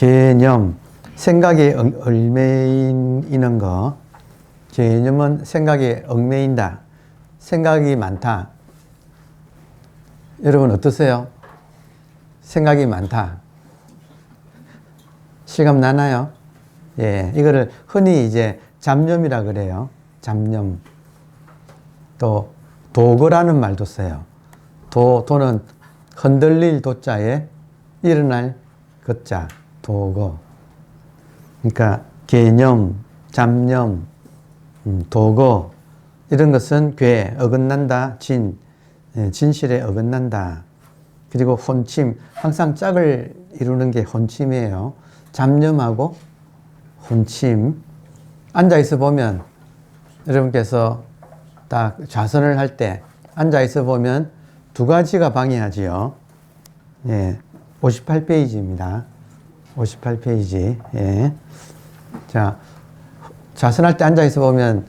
개념, 생각에 얽매이는 거. 개념은 생각에 얽매인다. 생각이 많다. 여러분 어떠세요? 생각이 많다. 실감 나나요? 예, 이거를 흔히 이제 잡념이라 그래요. 잡념. 또 도거라는 말도 써요. 도는 흔들릴 도자에 일어날 것자, 도거. 그러니까 개념, 잡념, 도거 이런 것은 궤, 어긋난다, 진실에 어긋난다. 그리고 혼침, 항상 짝을 이루는 게 혼침이에요. 잡념하고 혼침. 앉아있어 보면 여러분께서 딱 좌선을 할 때 앉아있어 보면 두 가지가 방해하지요. 예, 58페이지입니다. 58페이지. 예. 자, 좌선할 때 앉아있어 보면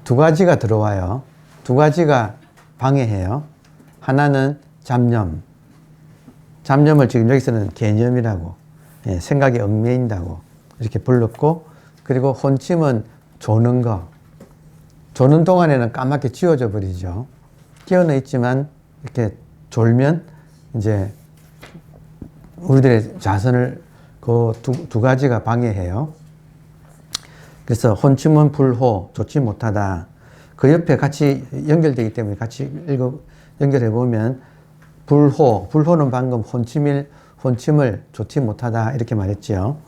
두 가지가 들어와요. 두 가지가 방해해요. 하나는 잡념. 잡념을 지금 여기서는 개념이라고, 예, 생각에 얽매인다고 이렇게 불렀고, 그리고 혼침은 조는 거. 조는 동안에는 까맣게 지워져 버리죠. 깨어나 있지만 이렇게 졸면 이제 우리들의 자선을 그 두 가지가 방해해요. 그래서 혼침은 불호, 좋지 못하다. 그 옆에 같이 연결되기 때문에 같이 연결해 보면 불호는 방금 혼침을 좋지 못하다 이렇게 말했죠.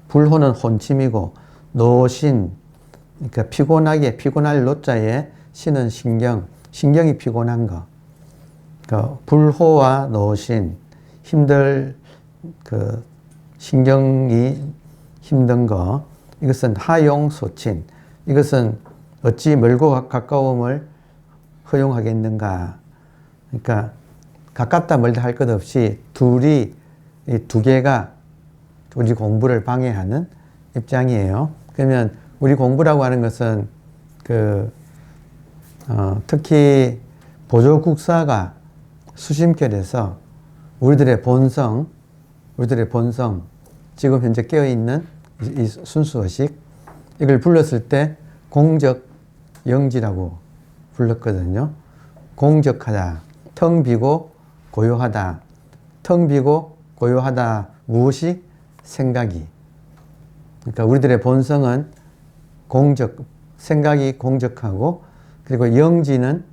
불호는 혼침이고, 노신, 그러니까 피곤할 노자에 신은 신경이 피곤한 거. 그러니까 불호와 노신, 신경이 힘든 거. 이것은 하용소친. 이것은 어찌 멀고 가까움을 허용하겠는가. 그러니까 가깝다 멀다 할 것 없이 두 개가 우리 공부를 방해하는 입장이에요. 그러면 우리 공부라고 하는 것은 특히 보조국사가 수심결에서 우리들의 본성, 지금 현재 깨어있는 이 순수의식, 이걸 불렀을 때 공적영지라고 불렀거든요. 공적하다, 텅 비고 고요하다. 텅 비고 고요하다. 무엇이? 생각이. 그러니까 우리들의 본성은 생각이 공적하고, 그리고 영지는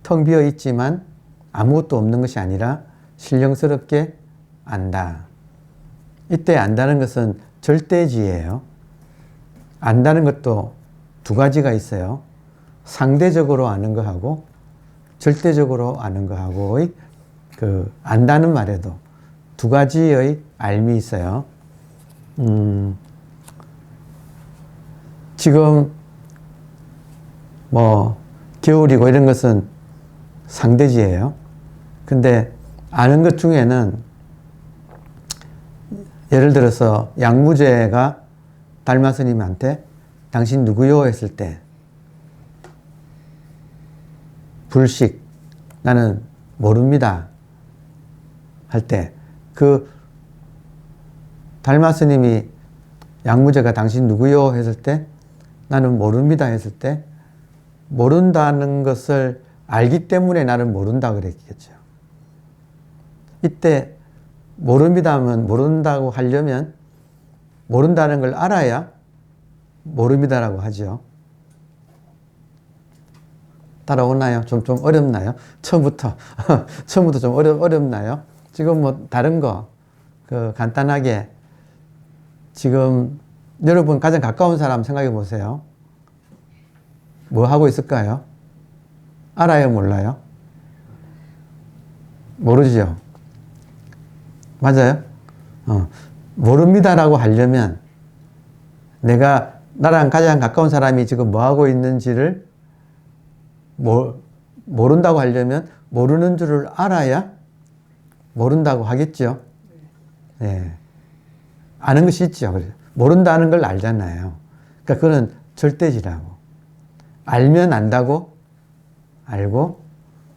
텅 비어 있지만 아무것도 없는 것이 아니라 신령스럽게 안다. 이때 안다는 것은 절대지예요. 안다는 것도 두 가지가 있어요. 상대적으로 아는 거하고 절대적으로 아는 거하고의 안다는 말에도 두 가지의 알미 있어요. 지금 겨울이고 이런 것은 상대지예요. 근데 아는 것 중에는 예를 들어서 양무제가 달마 스님한테 당신 누구요? 했을 때 불식, 나는 모릅니다 할 때 달마 스님이 양무제가 당신 누구요? 했을 때 나는 모릅니다 했을 때 모른다는 것을 알기 때문에 나는 모른다 그랬겠죠. 이때 모릅니다 하면 모른다고 하려면 모른다는 걸 알아야 모릅니다라고 하죠. 따라오나요? 좀 어렵나요? 처음부터 좀 어렵나요? 지금 다른 거, 간단하게, 지금 여러분 가장 가까운 사람 생각해 보세요. 뭐 하고 있을까요? 알아요? 몰라요? 모르죠? 맞아요? 모릅니다라고 하려면 나랑 가장 가까운 사람이 지금 뭐 하고 있는지를 모른다고 하려면 모르는 줄을 알아야 모른다고 하겠죠. 네. 아는 것이 있죠. 모른다는 걸 알잖아요. 그러니까 그거는 절대지라고. 알면 안다고 알고,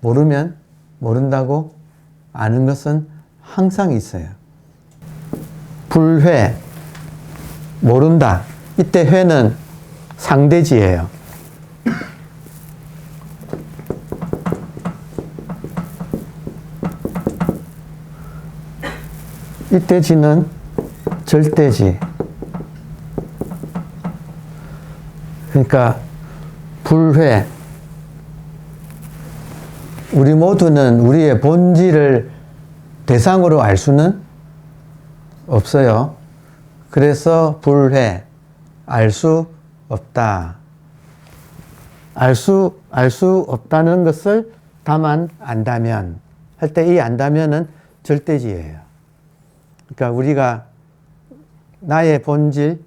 모르면 모른다고 아는 것은 항상 있어요. 불회, 모른다. 이때 회는 상대지예요. 이때 지는 절대지. 그러니까 불회. 우리 모두는 우리의 본질을 대상으로 알 수는 없어요. 그래서 불회, 알 수 없다. 알 수 없다는 것을 다만 안다면 할 때 이 안다면은 절대지예요. 그러니까 우리가 나의 본질은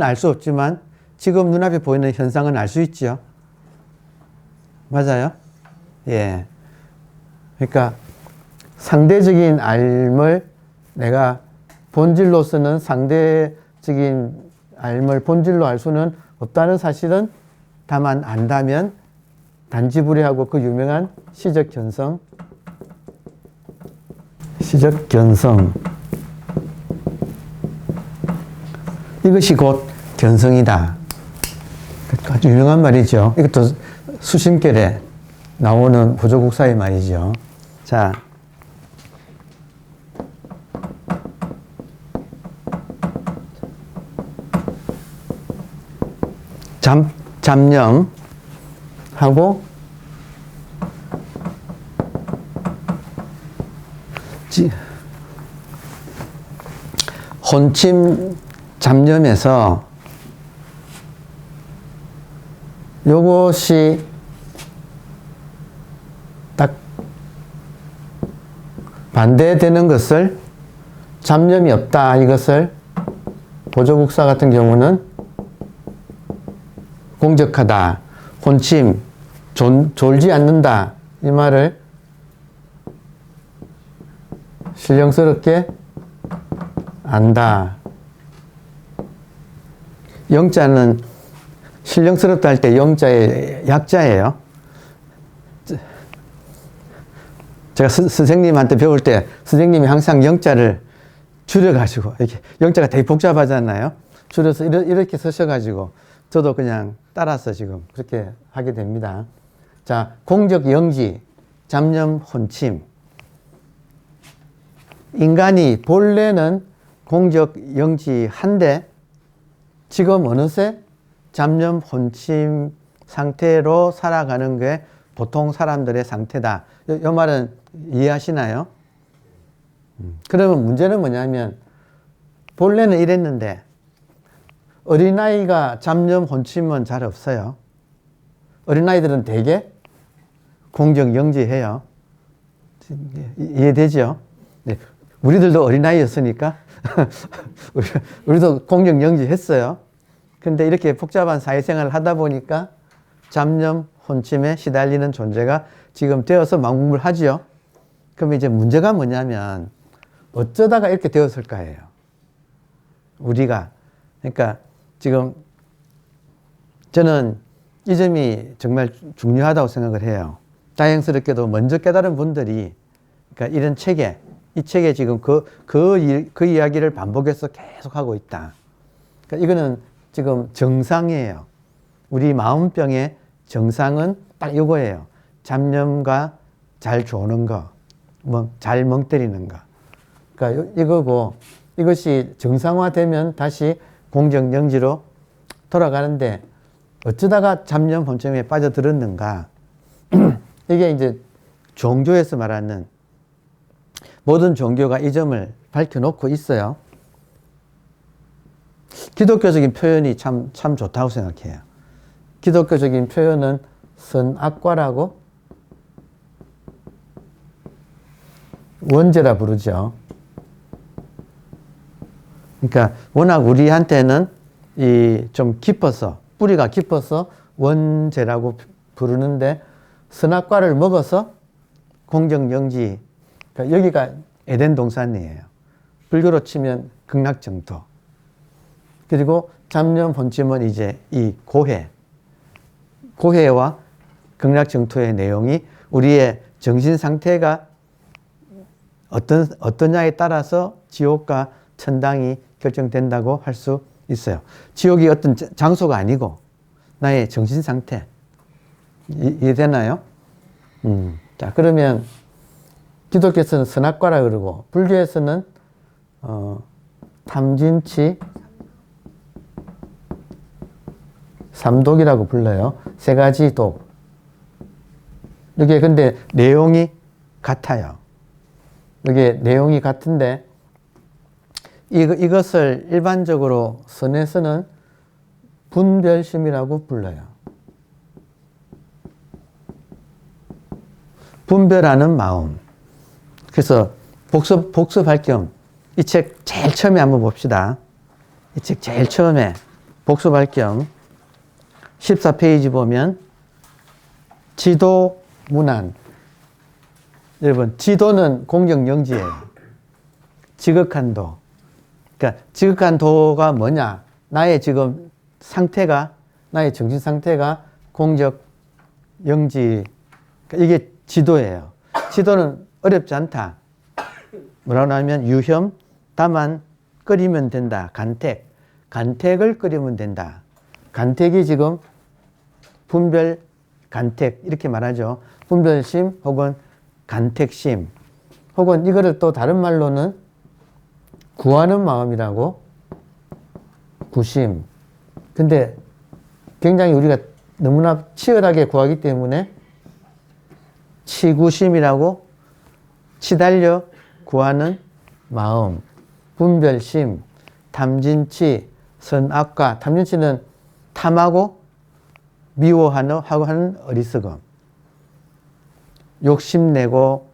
알 수 없지만 지금 눈앞에 보이는 현상은 알 수 있죠. 맞아요? 예. 그러니까 상대적인 알을 내가 본질로서는 상대적인 알을 본질로 알 수는 없다는 사실은 다만 안다면 단지불회하고 그 유명한 시적견성 이것이 곧 견성이다. 아주 유명한 말이죠. 이것도 수심결에 나오는 보조국사의 말이죠. 자, 잡념하고 혼침 잡념에서 요것이 딱 반대되는 것을 잡념이 없다 이것을 보조국사 같은 경우는 공적하다, 혼침, 졸지 않는다 이 말을 신령스럽게 안다. 영자는 신령스럽다 할 때 영자의 약자예요. 제가 선생님한테 배울 때 선생님이 항상 영자를 줄여가지고 이렇게 영자가 되게 복잡하잖아요. 줄여서 이렇게 쓰셔가지고 저도 그냥 따라서 지금 그렇게 하게 됩니다. 자, 공적 영지, 잡념, 혼침. 인간이 본래는 공적 영지한데 지금 어느새 잡념, 혼침 상태로 살아가는 게 보통 사람들의 상태다. 이 말은 이해하시나요? 그러면 문제는 뭐냐면 본래는 이랬는데 어린아이가 잡념, 혼침은 잘 없어요. 어린아이들은 되게 공적 영지해요. 이해되죠? 네. 우리들도 어린아이였으니까 우리도 공적 영지했어요. 근데 이렇게 복잡한 사회생활을 하다 보니까 잡념, 혼침에 시달리는 존재가 지금 되어서 망국물하지요. 그럼 이제 문제가 뭐냐면 어쩌다가 이렇게 되었을까예요. 우리가. 그러니까 지금 저는 이 점이 정말 중요하다고 생각을 해요. 다행스럽게도 먼저 깨달은 분들이 그러니까 이런 책에 이 책에 지금 그 이야기를 반복해서 계속 하고 있다. 그러니까 이거는 지금 정상이에요. 우리 마음병의 정상은 딱 이거예요. 잡념과 잘 조는 거, 잘 멍 때리는 거. 그러니까 이거고 이것이 정상화되면 다시 공정영지로 돌아가는데 어쩌다가 잡념 혼침에 빠져들었는가. 이게 이제 종교에서 말하는 모든 종교가 이 점을 밝혀놓고 있어요. 기독교적인 표현이 참 좋다고 생각해요. 기독교적인 표현은 선악과라고 원죄라 부르죠. 그러니까 워낙 우리한테는 좀 깊어서 뿌리가 깊어서 원죄라고 부르는데 선악과를 먹어서 공정영지, 그러니까 여기가 에덴 동산이에요. 불교로 치면 극락정토. 그리고 잡념 혼침은 이제 이 고해와 극락정토의 내용이 우리의 정신 상태가 어떠냐에 따라서 지옥과 천당이 결정된다고 할 수 있어요. 지옥이 어떤 장소가 아니고 나의 정신 상태. 이해되나요? 자, 그러면 기독교에서는 선악과라 그러고 불교에서는 탐진치 삼독이라고 불러요. 세 가지 독. 이게 근데 내용이 같아요. 이게 내용이 같은데 이것을 일반적으로 선에서는 분별심이라고 불러요. 분별하는 마음. 그래서 복습할 겸 이 책 제일 처음에 한번 봅시다. 이 책 제일 처음에 복습할 겸 14페이지 보면 지도 문안. 여러분, 지도는 공경영지예요. 지극한 도. 그러니까 지극한 도가 뭐냐? 나의 지금 상태가, 나의 정신 상태가 공적 영지. 그러니까 이게 지도예요. 지도는 어렵지 않다. 뭐라고 하면 유혐, 다만 끓이면 된다. 간택. 간택을 끓이면 된다. 간택이 지금 분별, 간택 이렇게 말하죠. 분별심 혹은 간택심 혹은 이거를 또 다른 말로는 구하는 마음이라고 구심. 근데 굉장히 우리가 너무나 치열하게 구하기 때문에 치구심이라고 치달려 구하는 마음. 분별심, 탐진치, 선악과. 탐진치는 탐하고 미워하는 어리석음. 욕심내고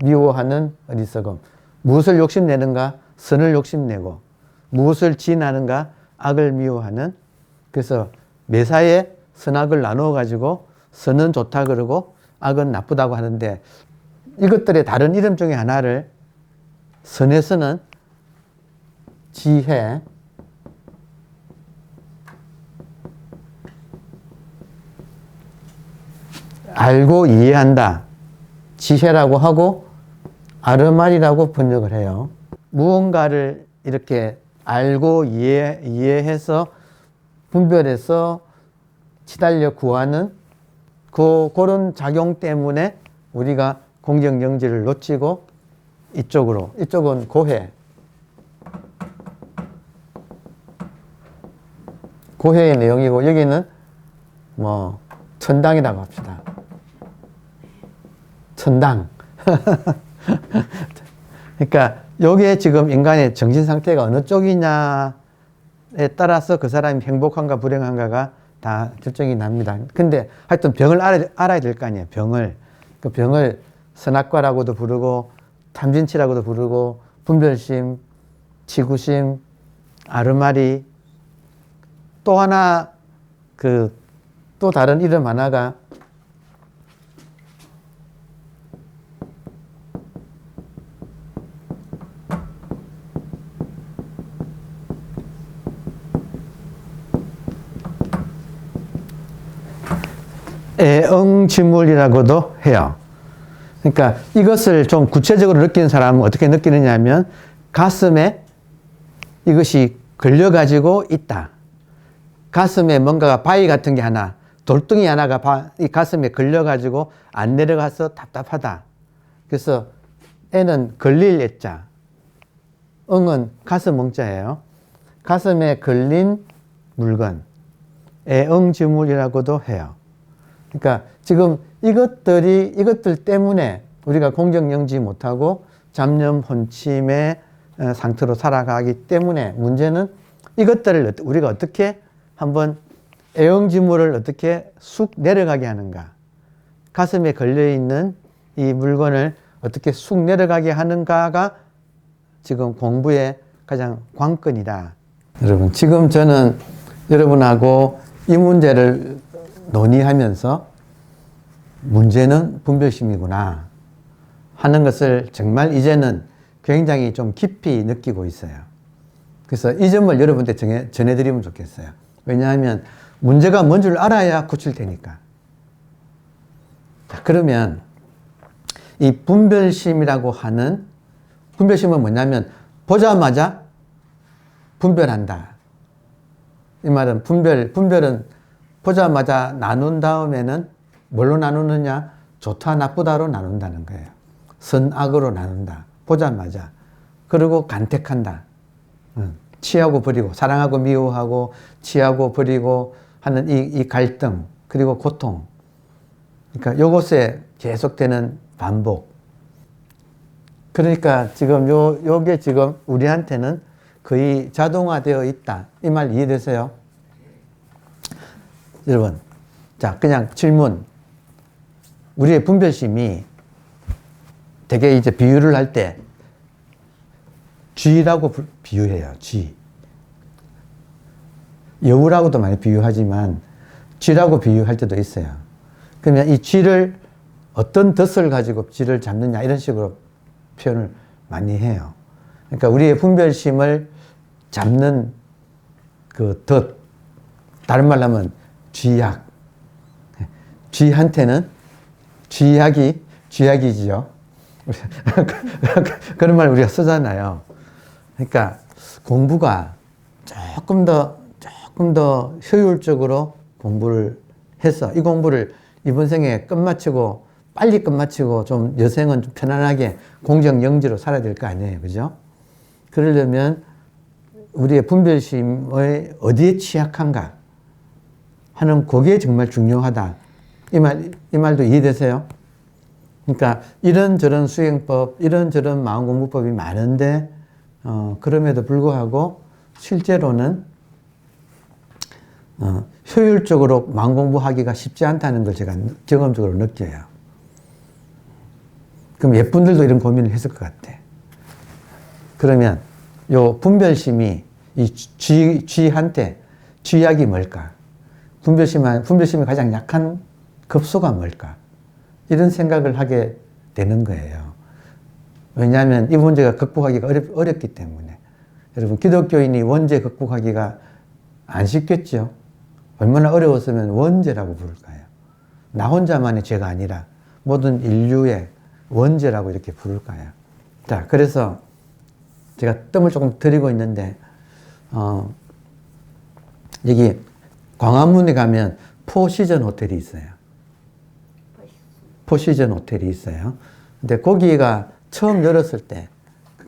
미워하는 어리석음. 무엇을 욕심내는가? 선을 욕심내고. 무엇을 지나는가? 악을 미워하는. 그래서 매사에 선악을 나누어 가지고 선은 좋다 그러고 악은 나쁘다고 하는데 이것들의 다른 이름 중에 하나를 선에서는 지혜, 알고 이해한다. 지혜라고 하고 아르말이라고 번역을 해요. 무언가를 이렇게 알고 이해해서 분별해서 치달려 구하는 그런 작용 때문에 우리가 공경영지를 놓치고 이쪽은 고해의 내용이고 여기는 뭐 천당이라고 합시다. 천당. 그러니까 여기에 지금 인간의 정신 상태가 어느 쪽이냐에 따라서 그 사람이 행복한가 불행한가가 다 결정이 납니다. 근데 하여튼 병을 알아야 될 거 아니에요. 그 병을 선악과라고도 부르고 탐진치라고도 부르고 분별심, 치구심, 아르마리 또 하나 또 다른 이름 하나가 애응지물이라고도 해요. 그러니까 이것을 좀 구체적으로 느끼는 사람은 어떻게 느끼느냐 하면 가슴에 이것이 걸려가지고 있다. 가슴에 뭔가가 바위 같은 게 하나, 돌덩이 하나가 이 가슴에 걸려가지고 안 내려가서 답답하다. 그래서 애는 걸릴 애자, 응은 가슴 응자예요. 가슴에 걸린 물건, 애응지물이라고도 해요. 그러니까 지금 이것들 때문에 우리가 공경영지 못하고 잡념 혼침의 상태로 살아가기 때문에 문제는 이것들을 우리가 어떻게 한번 애응지물을 어떻게 쑥 내려가게 하는가. 가슴에 걸려있는 이 물건을 어떻게 쑥 내려가게 하는가가 지금 공부의 가장 관건이다. 여러분, 지금 저는 여러분하고 이 문제를 논의하면서 문제는 분별심이구나 하는 것을 정말 이제는 굉장히 좀 깊이 느끼고 있어요. 그래서 이 점을 여러분한테 전해드리면 좋겠어요. 왜냐하면 문제가 뭔 줄 알아야 고칠 테니까. 자, 그러면 이 분별심이라고 하는, 분별심은 뭐냐면 보자마자 분별한다. 이 말은 분별은 보자마자 나눈 다음에는 뭘로 나누느냐? 좋다, 나쁘다로 나눈다는 거예요. 선악으로 나눈다. 보자마자. 그리고 간택한다. 취하고 버리고, 사랑하고 미워하고, 취하고 버리고 하는 이 갈등, 그리고 고통. 그러니까 요것에 계속되는 반복. 그러니까 지금 요게 지금 우리한테는 거의 자동화되어 있다. 이 말 이해되세요? 여러분, 자, 그냥 질문. 우리의 분별심이 되게 이제 비유를 할 때 쥐라고 비유해요. 쥐. 여우라고도 많이 비유하지만 쥐라고 비유할 때도 있어요. 그러면 이 쥐를 어떤 덫을 가지고 쥐를 잡느냐 이런 식으로 표현을 많이 해요. 그러니까 우리의 분별심을 잡는 그 덫, 다른 말로 하면 쥐약. 쥐한테는 쥐약이지요. 그런 말 우리가 쓰잖아요. 그러니까 공부가 조금 더 효율적으로 공부를 해서 이 공부를 이번 생에 빨리 끝마치고 좀 여생은 좀 편안하게 공정영지로 살아야 될 거 아니에요. 그죠? 그러려면 우리의 분별심의 어디에 취약한가 하는 그게 정말 중요하다. 이 말도 이해되세요? 그러니까 이런저런 수행법, 이런저런 마음공부법이 많은데 그럼에도 불구하고 실제로는 효율적으로 마음공부하기가 쉽지 않다는 걸 제가 경험적으로 느껴요. 그럼 예쁜들도 이런 고민을 했을 것 같아. 그러면 요 분별심이 이 쥐한테 쥐약이 뭘까? 분별심이 가장 약한 급소가 뭘까? 이런 생각을 하게 되는 거예요. 왜냐하면 이 문제가 극복하기가 어렵기 때문에. 여러분, 기독교인이 원죄 극복하기가 안 쉽겠죠? 얼마나 어려웠으면 원죄라고 부를까요? 나 혼자만의 죄가 아니라 모든 인류의 원죄라고 이렇게 부를까요? 자, 그래서 제가 뜸을 조금 들이고 있는데, 여기 광화문에 가면 포시즌 호텔이 있어요. 포시즌 호텔이 있어요. 근데 거기가 처음 열었을 때,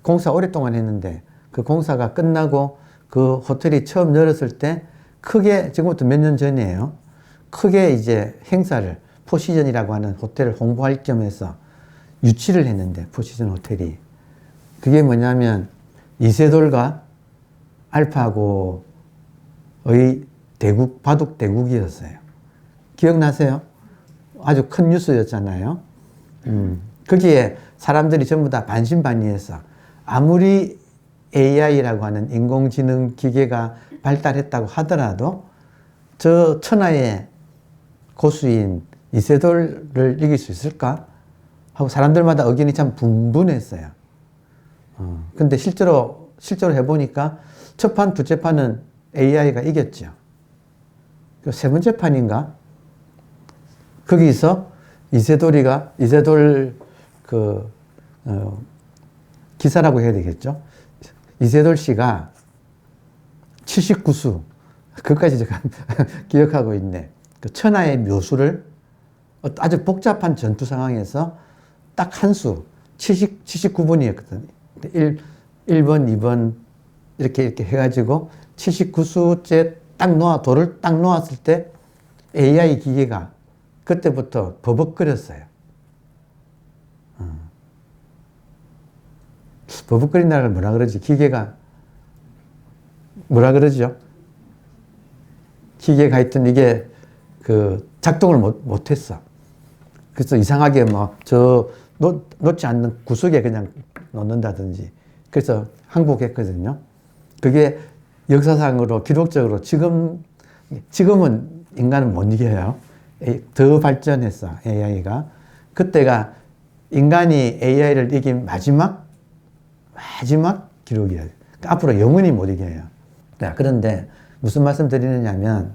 공사 오랫동안 했는데, 그 공사가 끝나고 그 호텔이 처음 열었을 때, 크게, 지금부터 몇 년 전이에요. 크게 이제 행사를, 포시즌이라고 하는 호텔을 홍보할 겸해서 유치를 했는데, 포시즌 호텔이. 그게 뭐냐면, 이세돌과 알파고의 바둑 대국이었어요. 기억나세요? 아주 큰 뉴스였잖아요. 거기에 사람들이 전부 다 반신반의해서 아무리 AI라고 하는 인공지능 기계가 발달했다고 하더라도 저 천하의 고수인 이세돌을 이길 수 있을까? 하고 사람들마다 의견이 참 분분했어요. 근데 실제로 해보니까 첫 판, 두째 판은 AI가 이겼죠. 세 번째 판인가? 거기서 이세돌 기사라고 해야 되겠죠. 이세돌 씨가 79수, 그것까지 제가 기억하고 있네. 그 천하의 묘수를 아주 복잡한 전투 상황에서 딱 한 수, 79번이었거든요. 1번, 2번, 이렇게 해가지고 79수째 돌을 딱 놓았을 때 AI 기계가 그때부터 버벅거렸어요. 버벅거린다는 걸 뭐라 그러지? 기계가 뭐라 그러죠? 기계가 하여튼 이게 작동을 못했어. 그래서 이상하게 놓지 않는 구석에 그냥 놓는다든지. 그래서 항복했거든요. 그게 역사상으로 기록적으로 지금은 인간은 못 이겨요. 더 발전했어, AI가. 그때가 인간이 AI를 이긴 마지막 기록이에요. 그러니까 앞으로 영원히 못 이겨요. 그런데 무슨 말씀 드리느냐면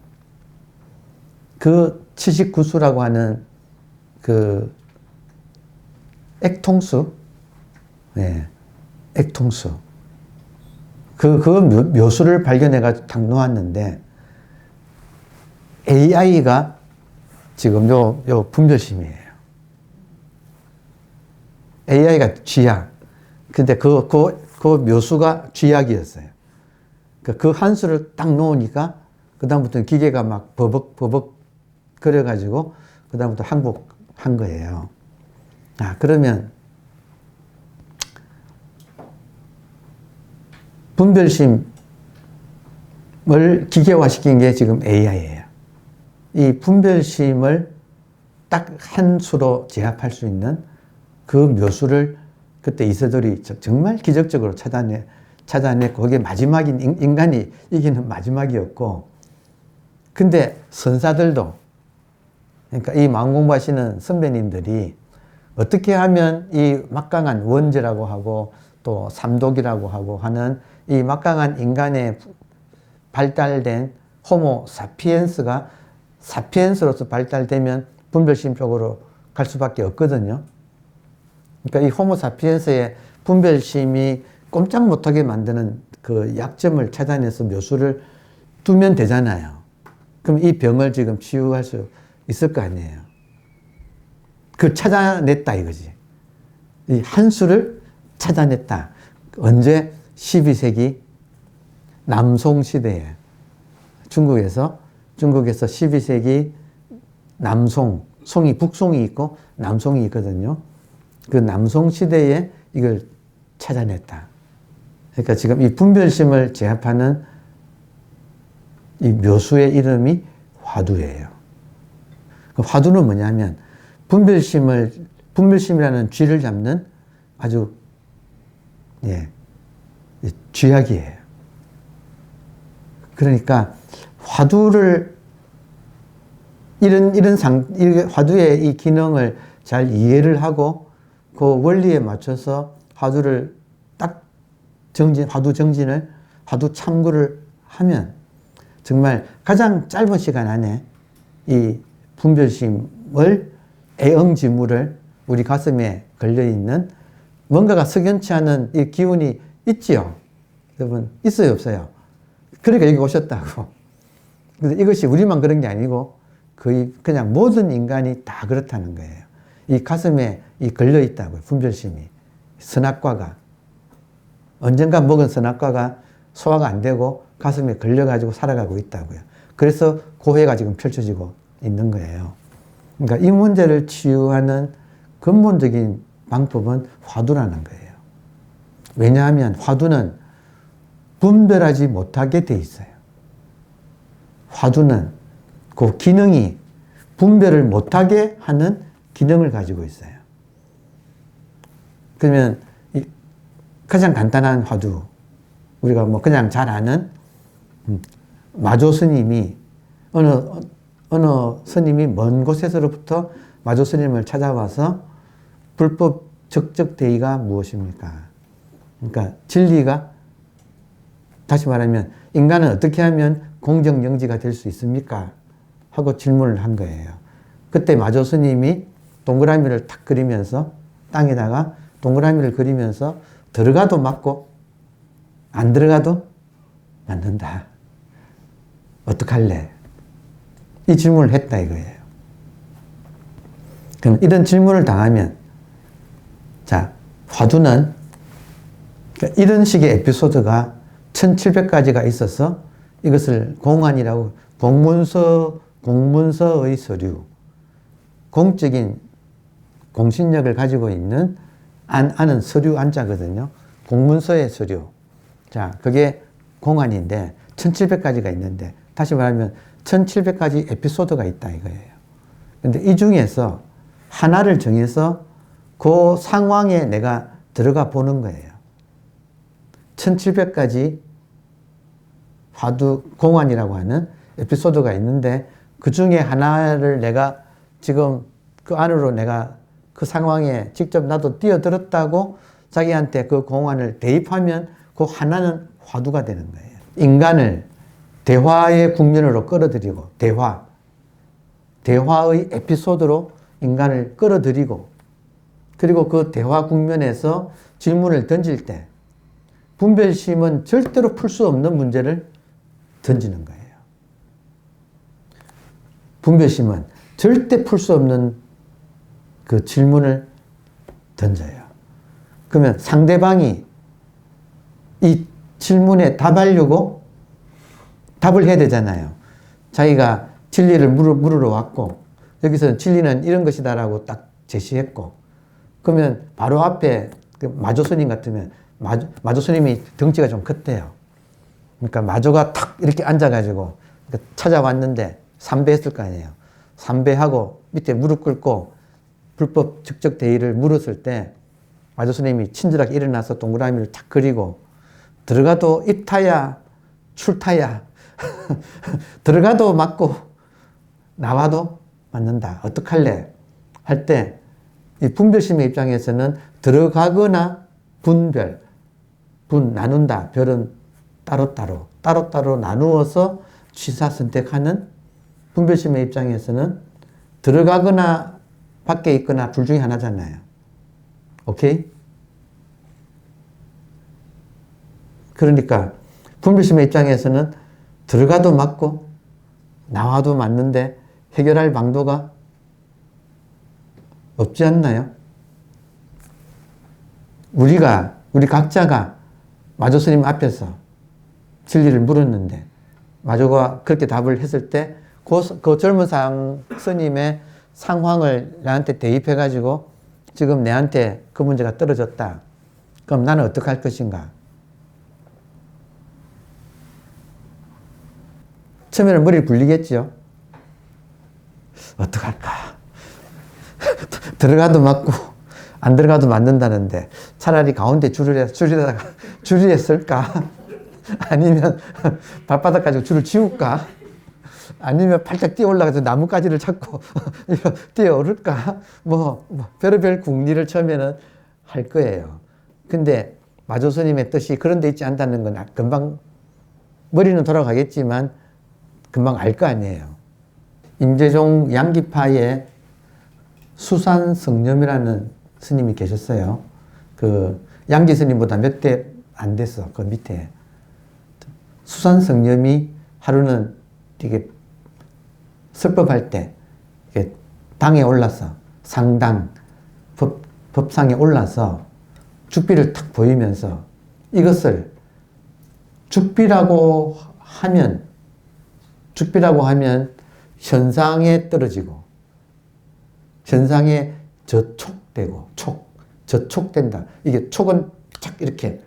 그 79수라고 하는 그 액통수, 액통수. 그 묘수를 발견해가지고 딱 놓았는데, AI가 지금 요 분별심이에요. AI가 쥐약. 근데 그 묘수가 쥐약이었어요. 그 한수를 딱 놓으니까, 그다음부터는 기계가 막 버벅 그래가지고, 그다음부터 항복한 거예요. 그러면, 분별심을 기계화시킨 게 지금 AI예요. 이 분별심을 딱 한 수로 제압할 수 있는 그 묘수를 그때 이세돌이 정말 기적적으로 찾아냈고, 그게 마지막인 인간이 이기는 마지막이었고, 근데 선사들도, 그러니까 이 마음 공부하시는 선배님들이 어떻게 하면 이 막강한 원죄라고 하고 또 삼독이라고 하고 하는 이 막강한 인간의 발달된 호모 사피엔스가 사피엔스로서 발달되면 분별심 쪽으로 갈 수밖에 없거든요. 그러니까 이 호모 사피엔스의 분별심이 꼼짝 못하게 만드는 그 약점을 찾아내서 묘수를 두면 되잖아요. 그럼 이 병을 지금 치유할 수 있을 거 아니에요. 그걸 찾아냈다 이거지. 이 한수를 찾아냈다. 언제? 12세기 남송 시대에 중국에서 12세기 남송, 송이 북송이 있고 남송이 있거든요. 그 남송 시대에 이걸 찾아냈다. 그러니까 지금 이 분별심을 제압하는 이 묘수의 이름이 화두예요. 그 화두는 뭐냐면 분별심이라는 쥐를 잡는 아주 쥐약이에요. 그러니까 화두를 이런 화두의 이 기능을 잘 이해를 하고 그 원리에 맞춰서 화두를 딱 화두 정진을, 화두 참고를 하면 정말 가장 짧은 시간 안에 이 분별심을 애응지물을 우리 가슴에 걸려있는 뭔가가 석연치 않은 이 기운이 있지요. 여러분, 있어요, 없어요? 그러니까 여기 오셨다고. 근데 이것이 우리만 그런 게 아니고 거의 그냥 모든 인간이 다 그렇다는 거예요. 이 가슴에 이 걸려있다고요, 분별심이. 선악과가. 언젠가 먹은 선악과가 소화가 안 되고 가슴에 걸려가지고 살아가고 있다고요. 그래서 고해가 지금 펼쳐지고 있는 거예요. 그러니까 이 문제를 치유하는 근본적인 방법은 화두라는 거예요. 왜냐하면 화두는 분별하지 못하게 돼 있어요. 화두는 그 기능이 분별을 못하게 하는 기능을 가지고 있어요. 그러면 가장 간단한 화두, 우리가 뭐 그냥 잘 아는 마조 스님이 어느 스님이 먼 곳에서부터 마조 스님을 찾아와서 불법 적적대의가 무엇입니까? 그러니까 진리가, 다시 말하면 인간은 어떻게 하면 공정영지가 될 수 있습니까? 하고 질문을 한 거예요. 그때 마조 스님이 동그라미를 탁 그리면서 땅에다가 동그라미를 그리면서 들어가도 맞고 안 들어가도 맞는다. 어떡할래? 이 질문을 했다 이거예요. 그럼 이런 질문을 당하면, 자, 화두는 이런 식의 에피소드가 1700가지가 있어서 이것을 공안이라고, 공문서의 서류, 공적인 공신력을 가지고 있는 아는 서류 안자거든요. 공문서의 서류. 자, 그게 공안인데 1700가지가 있는데, 다시 말하면 1700가지 에피소드가 있다 이거예요. 근데 이 중에서 하나를 정해서 그 상황에 내가 들어가 보는 거예요. 1700가지 화두 공안이라고 하는 에피소드가 있는데 그 중에 하나를 내가 지금 그 안으로 내가 그 상황에 직접 나도 뛰어들었다고 자기한테 그 공안을 대입하면 그 하나는 화두가 되는 거예요. 인간을 대화의 국면으로 끌어들이고, 대화의 에피소드로 인간을 끌어들이고, 그리고 그 대화 국면에서 질문을 던질 때 분별심은 절대로 풀 수 없는 문제를 던지는 거예요. 분별심은 절대 풀 수 없는 그 질문을 던져요. 그러면 상대방이 이 질문에 답하려고 답을 해야 되잖아요. 자기가 진리를 물으러 왔고, 여기서 진리는 이런 것이다라고 딱 제시했고, 그러면 바로 앞에 마조 스님 같으면, 마조 스님이 덩치가 좀 컸대요. 그러니까 마조가 탁 이렇게 앉아가지고 찾아왔는데, 삼배했을 거 아니에요. 삼배하고 밑에 무릎 꿇고 불법 적적 대의를 물었을 때, 마조 스님이 친절하게 일어나서 동그라미를 탁 그리고, 들어가도 입타야, 출타야. 들어가도 맞고, 나와도 맞는다. 어떡할래? 할 때, 이 분별심의 입장에서는 들어가거나 분별, 나눈다. 별은 따로따로 나누어서 취사 선택하는 분별심의 입장에서는 들어가거나 밖에 있거나 둘 중에 하나잖아요. 오케이? 그러니까 분별심의 입장에서는 들어가도 맞고 나와도 맞는데 해결할 방도가 없지 않나요? 우리 각자가 마조 스님 앞에서 진리를 물었는데 마조가 그렇게 답을 했을 때 그 젊은 스님의 상황을 나한테 대입해가지고 지금 내한테 그 문제가 떨어졌다. 그럼 나는 어떻게 할 것인가? 처음에는 머리를 굴리겠죠. 어떡할까? 들어가도 맞고 안 들어가도 맞는다는데 차라리 가운데 줄을 했을까? 아니면 발바닥 가지고 줄을 지울까? 아니면 팔짝 뛰어 올라가서 나뭇가지를 잡고 뛰어 오를까? 별의별 궁리를 처음에는 할 거예요. 근데 마조 스님의 뜻이 그런 데 있지 않다는 건 금방 머리는 돌아가겠지만 금방 알 거 아니에요. 임재종 양기파의 수산성념이라는 스님이 계셨어요. 그 양기 스님보다 몇 대 안 됐어. 그 밑에. 수산성념이 하루는 되게 설법할 때 당에 올라서 상당 법상에 올라서 죽비를 탁 보이면서 이것을 죽비라고 하면 현상에 떨어지고 현상에 저촉되고 저촉된다. 이게 촉은 쫙 이렇게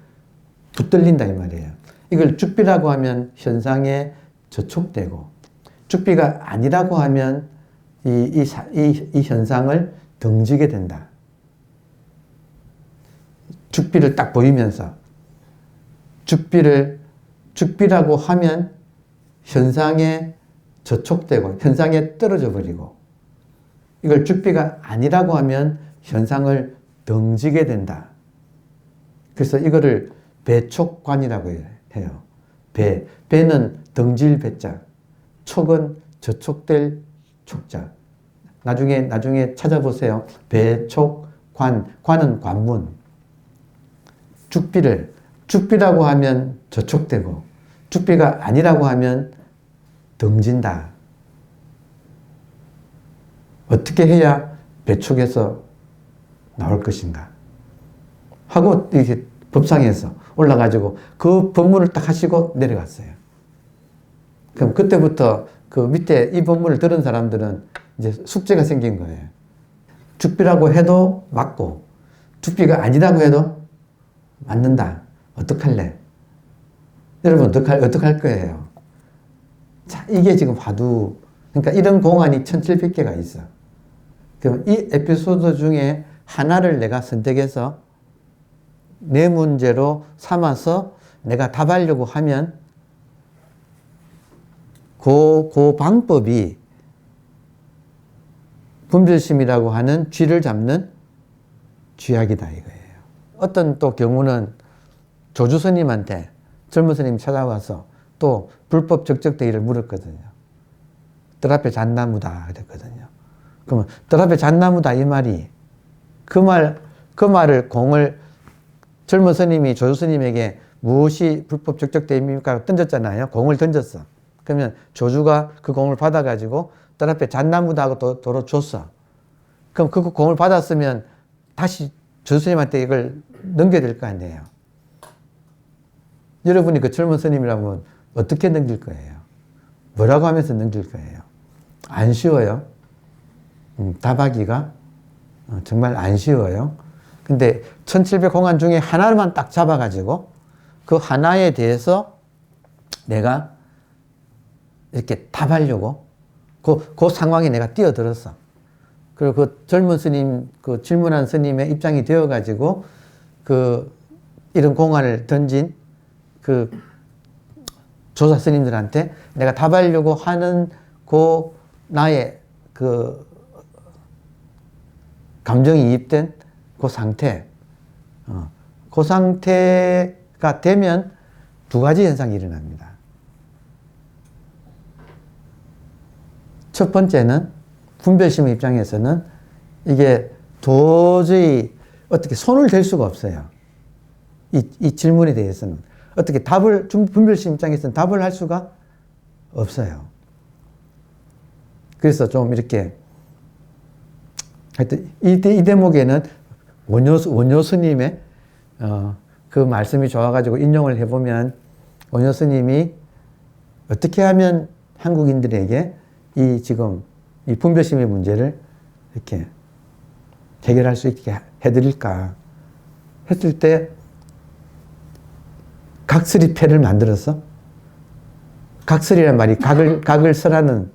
붙들린다 이 말이에요. 이걸 죽비라고 하면 현상에 저촉되고 죽비가 아니라고 하면 이 현상을 등지게 된다. 죽비를 딱 보이면서 죽비라고 하면 현상에 저촉되고 현상에 떨어져 버리고 이걸 죽비가 아니라고 하면 현상을 등지게 된다. 그래서 이거를 배촉관이라고 해요. 배는 등질 배자, 촉은 저촉될 촉자. 나중에 찾아보세요. 배촉관, 관은 관문. 죽비라고 하면 저촉되고 죽비가 아니라고 하면 등진다. 어떻게 해야 배촉에서 나올 것인가 하고 이렇게 법상에서 올라가지고 그 법문을 딱 하시고 내려갔어요. 그럼 그때부터 그 밑에 이 법문을 들은 사람들은 이제 숙제가 생긴 거예요. 죽비라고 해도 맞고 죽비가 아니라고 해도 맞는다. 어떡할래? 여러분 어떡할 거예요? 자, 이게 지금 화두. 그러니까 이런 공안이 1700개가 있어. 그럼 이 에피소드 중에 하나를 내가 선택해서 내 문제로 삼아서 내가 답하려고 하면 그 방법이 분별심이라고 하는 쥐를 잡는 쥐약이다 이거예요. 어떤 또 경우는 조주 스님한테 젊은 스님이 찾아와서 또 불법 적적대의를 물었거든요. 뜰 앞에 잣나무다 그랬거든요. 그러면 뜰 앞에 잣나무다 이 말이 그 말을 공을 젊은 스님이 조주 스님에게 무엇이 불법 적적대입니까? 던졌잖아요. 공을 던졌어. 그러면 조주가 그 공을 받아가지고 딸 앞에 잣나무다하고 도로 줬어. 그럼 그 공을 받았으면 다시 조수님한테 이걸 넘겨야 될 거 아니에요. 여러분이 그 젊은 스님이라면 어떻게 넘길 거예요? 뭐라고 하면서 넘길 거예요? 안 쉬워요. 답하기가 정말 안 쉬워요. 근데 1700 공안 중에 하나만 딱 잡아가지고 그 하나에 대해서 내가 이렇게 답하려고 그 상황에 내가 뛰어들었어. 그리고 그 젊은 스님, 그 질문한 스님의 입장이 되어가지고 그 이런 공안을 던진 그 조사 스님들한테 내가 답하려고 하는 그 나의 그 감정이입된 그 상태, 그 상태가 되면 두 가지 현상이 일어납니다. 첫 번째는 분별심의 입장에서는 이게 도저히 어떻게 손을 댈 수가 없어요. 이 질문에 대해서는. 어떻게 분별심 입장에서는 답을 할 수가 없어요. 그래서 좀 이렇게, 하여튼 이 대목에는 원효 스님의 그 말씀이 좋아가지고 인용을 해보면 원효 스님이 어떻게 하면 한국인들에게 지금 이 분별심의 문제를 이렇게 해결할 수 있게 해드릴까 했을 때 각설이패를 만들어서 각설이란 말이 각을 설하는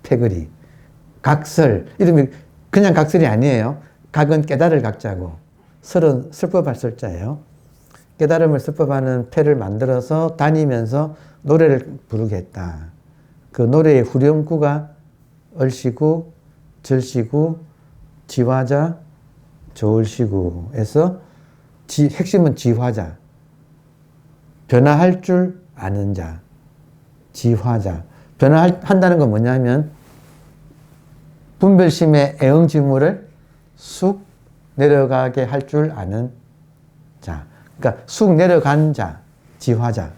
패거리. 각설. 이름이 그냥 각설이 아니에요. 각은 깨달을 각자고 설은 설법할 설자예요. 깨달음을 설법하는 패를 만들어서 다니면서 노래를 부르게 했다. 그 노래의 후렴구가 얼씨구, 절씨구, 지화자, 조을씨구에서 핵심은 지화자. 변화할 줄 아는 자. 지화자. 변화한다는 건 뭐냐면 분별심의 애응지물을 쑥 내려가게 할 줄 아는 자. 그러니까 쑥 내려간 자. 지화자.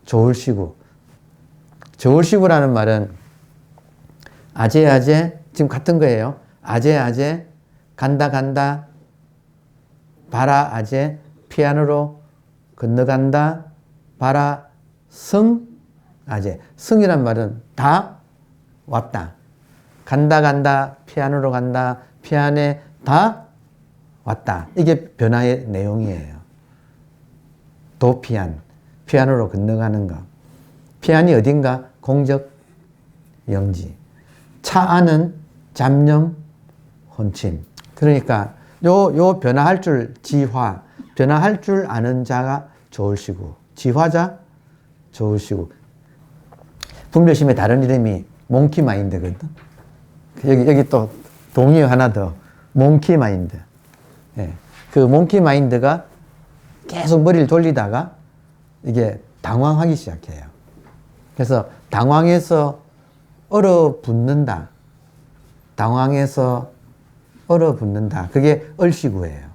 조을씨구. 조을씨구라는 말은 아재아재 지금 같은 거예요. 아재아재 간다 봐라 아재 피안으로 건너간다 봐라 성 아재. 성이란 말은 다 왔다. 간다 피안으로 간다 피안에 다 왔다. 이게 변화의 내용이에요. 도피안 피안으로 건너가는 거. 피안이 어딘가? 공적 영지. 차안은 잡념 혼침. 그러니까 요 변화할 줄 지화, 변화할 줄 아는 자가 조을씨구. 지화자 조을씨구. 분별심의 다른 이름이 몽키 마인드거든. 여기 또 동의어 하나 더. 몽키 마인드. 예. 그 몽키 마인드가 계속 머리를 돌리다가 이게 당황하기 시작해요. 그래서 당황해서 얼어붙는다. 당황해서 얼어붙는다. 그게 얼씨구예요.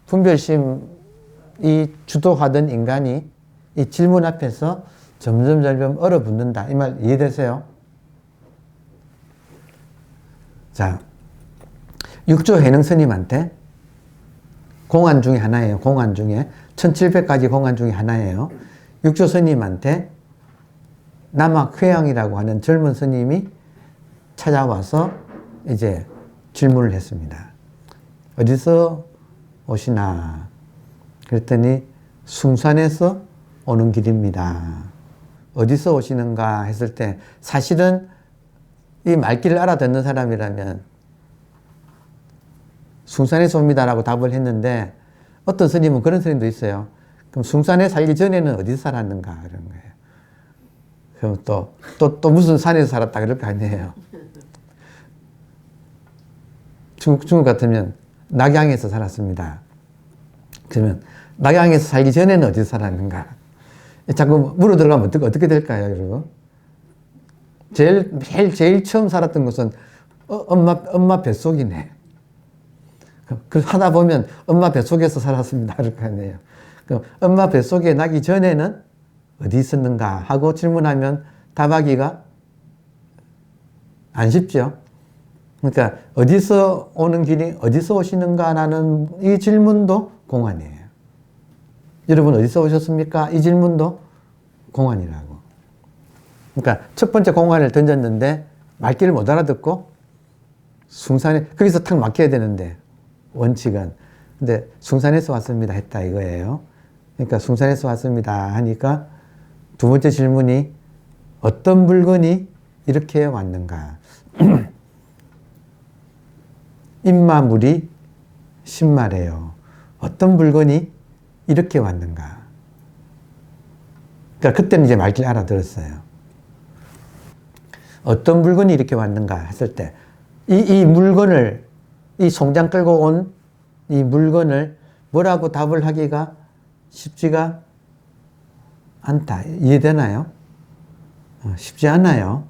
분별심이 주도하던 인간이 이 질문 앞에서 점점 얼어붙는다. 이 말 이해되세요? 자, 육조 해능 스님한테 공안 중에 하나예요. 공안 중에 1700가지 공안 중에 하나예요. 육조 스님한테 남학회양이라고 하는 젊은 스님이 찾아와서 이제 질문을 했습니다. 어디서 오시나? 그랬더니 숭산에서 오는 길입니다. 어디서 오시는가 했을 때 사실은 이 말귀를 알아듣는 사람이라면 숭산에서 옵니다라고 답을 했는데 어떤 스님은 그런 스님도 있어요. 그럼 숭산에 살기 전에는 어디서 살았는가 그런 거예요. 그럼 또 무슨 산에서 살았다 그럴 거 아니에요. 중국 같으면 낙양에서 살았습니다. 그러면 낙양에서 살기 전에는 어디서 살았는가? 자꾸 물어 들어가면 어떻게 될까요, 여러분? 제일 처음 살았던 곳은 엄마 뱃속이네. 그 하다 보면 엄마 뱃속에서 살았습니다. 그럴 거 아니에요. 그럼 엄마 뱃속에 나기 전에는 어디 있었는가 하고 질문하면 답하기가 안 쉽죠. 그러니까 어디서 오는 길이 어디서 오시는가라는 이 질문도 공안이에요. 여러분 어디서 오셨습니까? 이 질문도 공안이라고. 그러니까 첫 번째 공안을 던졌는데 말귀를 못 알아듣고 숭산에 거기서 탁 막혀야 되는데 원칙은. 근데 숭산에서 왔습니다 했다 이거예요. 그러니까 숭산에서 왔습니다 하니까 두 번째 질문이 어떤 물건이 이렇게 왔는가. 임마물이 신마래요. 어떤 물건이 이렇게 왔는가. 그러니까 그때는 이제 말귀를 알아들었어요. 어떤 물건이 이렇게 왔는가 했을 때 이 물건을 이 송장 끌고 온 이 물건을 뭐라고 답을 하기가 쉽지가 않다. 이해되나요? 쉽지 않아요.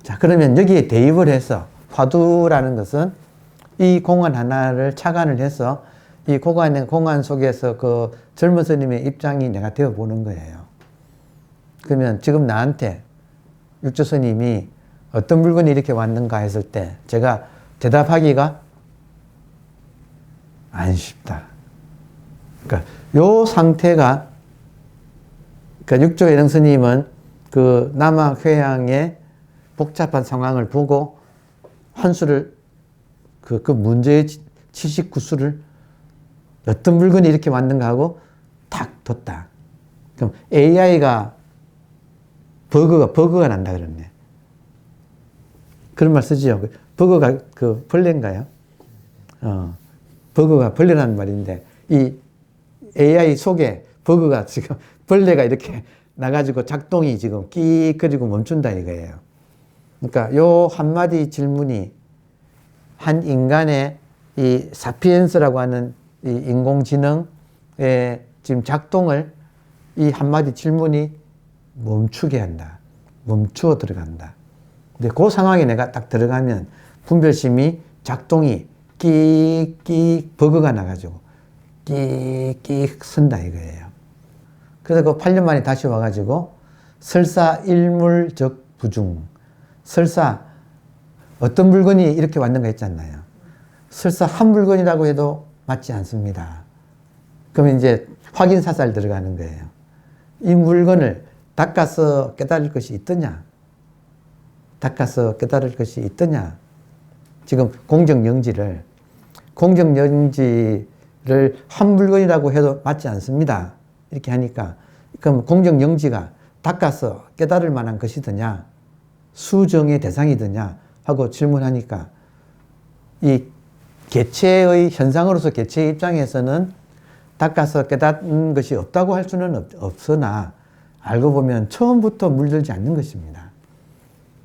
자, 그러면 여기에 대입을 해서 화두라는 것은 이 공안 하나를 착안을 해서 이 공안 속에서 그 젊은 스님의 입장이 내가 되어 보는 거예요. 그러면 지금 나한테 육조 스님이 어떤 물건이 이렇게 왔는가 했을 때 제가 대답하기가 안 쉽다. 그러니까 요 상태가, 그러니까 육조 예능 스님은 그 남학회양의 복잡한 상황을 보고 한 수를 그 문제의 지식 구수를 어떤 물건이 이렇게 왔는가 하고 탁 뒀다. 그럼 AI가 버그가 난다 그러네. 그런 말 쓰지요. 버그가 그 벌레인가요? 버그가 벌레라는 말인데 이 AI 속에 버그가 지금 벌레가 이렇게 나가지고 작동이 지금 끼익거리고 멈춘다 이거예요. 그러니까 요 한마디 질문이 한 인간의 이 사피엔스라고 하는 이 인공지능의 지금 작동을 이 한마디 질문이 멈추게 한다. 멈추어 들어간다. 근데 그 상황에 내가 딱 들어가면 분별심이 작동이 끼익 버그가 나가지고 끼익 쓴다 이거예요. 그래서 그 8년 만에 다시 와가지고 설사 일물적 부중. 설사 어떤 물건이 이렇게 왔는가 했잖아요. 설사 한 물건이라고 해도 맞지 않습니다. 그러면 이제 확인사살 들어가는 거예요. 이 물건을 닦아서 깨달을 것이 있더냐? 닦아서 깨달을 것이 있더냐? 지금 공정영지를 한 물건이라고 해도 맞지 않습니다. 이렇게 하니까 그럼 공정영지가 닦아서 깨달을 만한 것이더냐? 수정의 대상이더냐? 하고 질문하니까 이 개체의 현상으로서 개체의 입장에서는 닦아서 깨닫는 것이 없다고 할 수는 없으나 알고 보면 처음부터 물들지 않는 것입니다.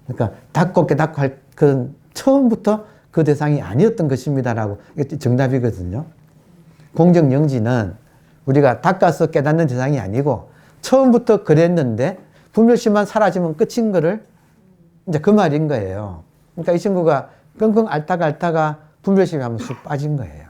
그러니까 닦고 깨닫고 할 그건 처음부터 그 대상이 아니었던 것입니다라고 이게 정답이거든요. 공정영지는 우리가 닦아서 깨닫는 대상이 아니고 처음부터 그랬는데 분별심만 사라지면 끝인 거를 이제 그 말인 거예요. 그러니까 이 친구가 끙끙 앓다가 분별심이 한번 쑥 빠진 거예요.